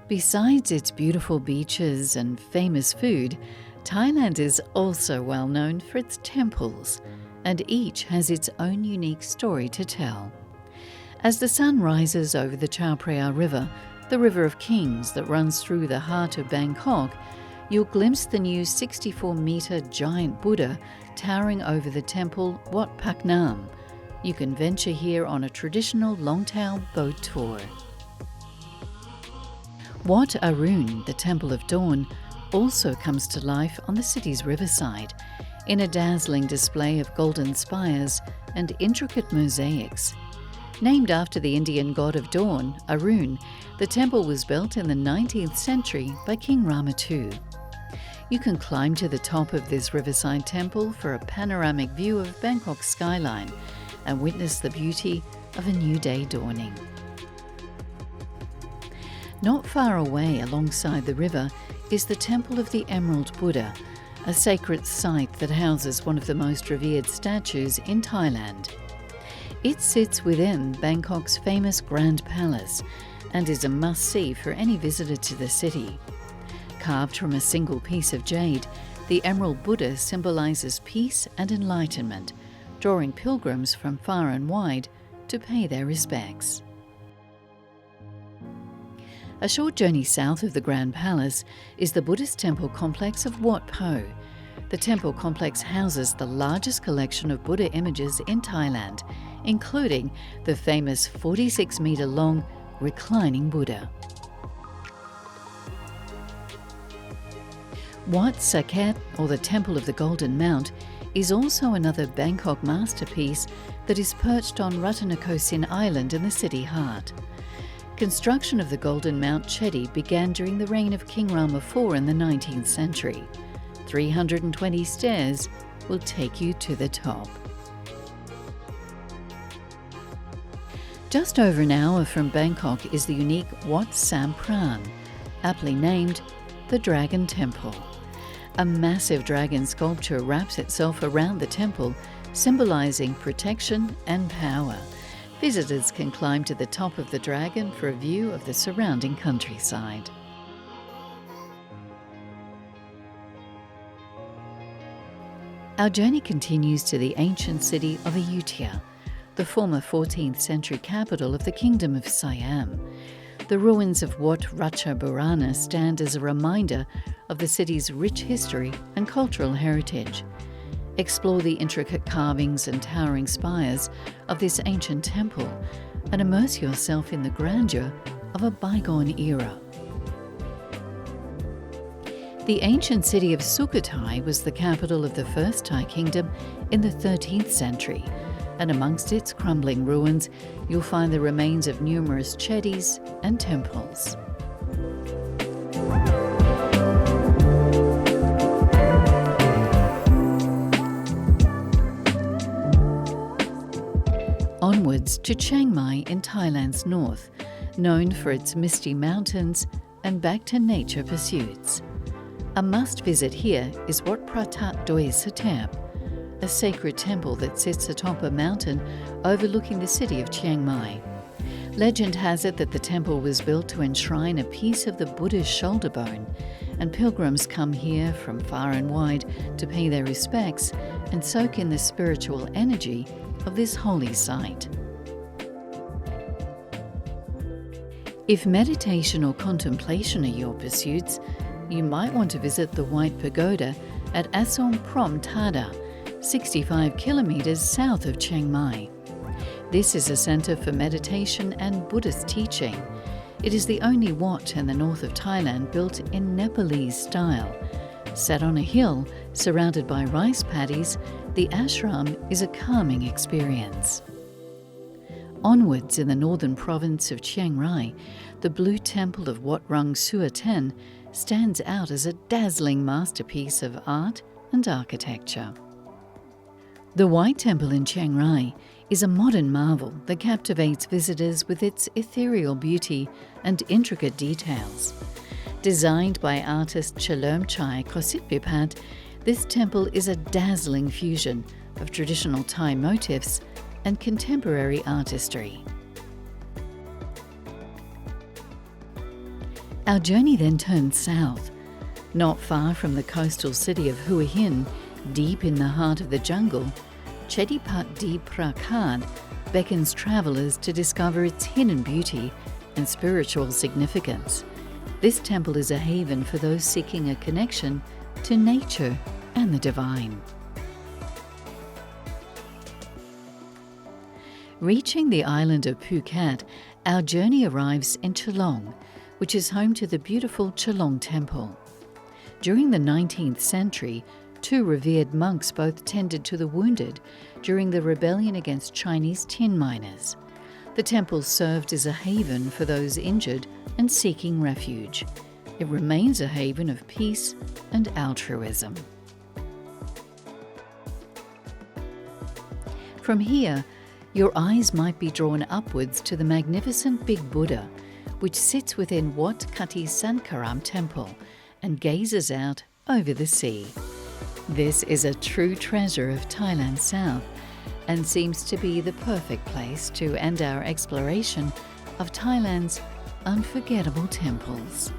Besides its beautiful beaches and famous food, Thailand is also well known for its temples, and each has its own unique story to tell. As the sun rises over the Chao Phraya River, the River of Kings that runs through the heart of Bangkok, you'll glimpse the new 64-metre giant Buddha towering over the temple Wat Pak Nam. You can venture here on a traditional longtail boat tour. Wat Arun, the Temple of Dawn, also comes to life on the city's riverside in a dazzling display of golden spires and intricate mosaics. Named after the Indian god of dawn, Arun, the temple was built in the 19th century by King Rama II. You can climb to the top of this riverside temple for a panoramic view of Bangkok's skyline and witness the beauty of a new day dawning. Not far away alongside the river is the Temple of the Emerald Buddha, a sacred site that houses one of the most revered statues in Thailand. It sits within Bangkok's famous Grand Palace and is a must-see for any visitor to the city. Carved from a single piece of jade, the Emerald Buddha symbolises peace and enlightenment, drawing pilgrims from far and wide to pay their respects. A short journey south of the Grand Palace is the Buddhist temple complex of Wat Po. The temple complex houses the largest collection of Buddha images in Thailand, including the famous 46-metre-long reclining Buddha. Wat Saket, or the Temple of the Golden Mount, is also another Bangkok masterpiece that is perched on Ratanakosin Island in the city heart. Construction of the Golden Mount Chedi began during the reign of King Rama IV in the 19th century. 320 stairs will take you to the top. Just over an hour from Bangkok is the unique Wat Sam Pran, aptly named the Dragon Temple. A massive dragon sculpture wraps itself around the temple, symbolising protection and power. Visitors can climb to the top of the dragon for a view of the surrounding countryside. Our journey continues to the ancient city of Ayutthaya, the former 14th century capital of the Kingdom of Siam. The ruins of Wat Ratchabarana stand as a reminder of the city's rich history and cultural heritage. Explore the intricate carvings and towering spires of this ancient temple and immerse yourself in the grandeur of a bygone era. The ancient city of Sukhothai was the capital of the First Thai Kingdom in the 13th century, and amongst its crumbling ruins you'll find the remains of numerous chedis and temples. Onwards to Chiang Mai in Thailand's north, known for its misty mountains and back to nature pursuits. A must-visit here is Wat Pratat Doi Sathep, a sacred temple that sits atop a mountain overlooking the city of Chiang Mai. Legend has it that the temple was built to enshrine a piece of the Buddha's shoulder bone, and pilgrims come here from far and wide to pay their respects and soak in the spiritual energy of this holy site. If meditation or contemplation are your pursuits, you might want to visit the White Pagoda at Asom Prom Tada, 65 kilometres south of Chiang Mai. This is a centre for meditation and Buddhist teaching. It is the only wat in the north of Thailand built in Nepalese style. Set on a hill, surrounded by rice paddies, the ashram is a calming experience. Onwards in the northern province of Chiang Rai, the blue temple of Wat Rung Sua Ten stands out as a dazzling masterpiece of art and architecture. The White Temple in Chiang Rai is a modern marvel that captivates visitors with its ethereal beauty and intricate details. Designed by artist Chalermchai Kositpipat, this temple is a dazzling fusion of traditional Thai motifs and contemporary artistry. Our journey then turns south. Not far from the coastal city of Hua Hin, deep in the heart of the jungle, Chedipat Di Prakad beckons travellers to discover its hidden beauty and spiritual significance. This temple is a haven for those seeking a connection to nature and the divine. Reaching the island of Phuket, our journey arrives in Chalong, which is home to the beautiful Chalong Temple. During the 19th century, two revered monks both tended to the wounded during the rebellion against Chinese tin miners. The temple served as a haven for those injured and seeking refuge. It remains a haven of peace and altruism. From here, your eyes might be drawn upwards to the magnificent Big Buddha, which sits within Wat Kati Sankaram Temple and gazes out over the sea. This is a true treasure of Thailand's south and seems to be the perfect place to end our exploration of Thailand's unforgettable temples.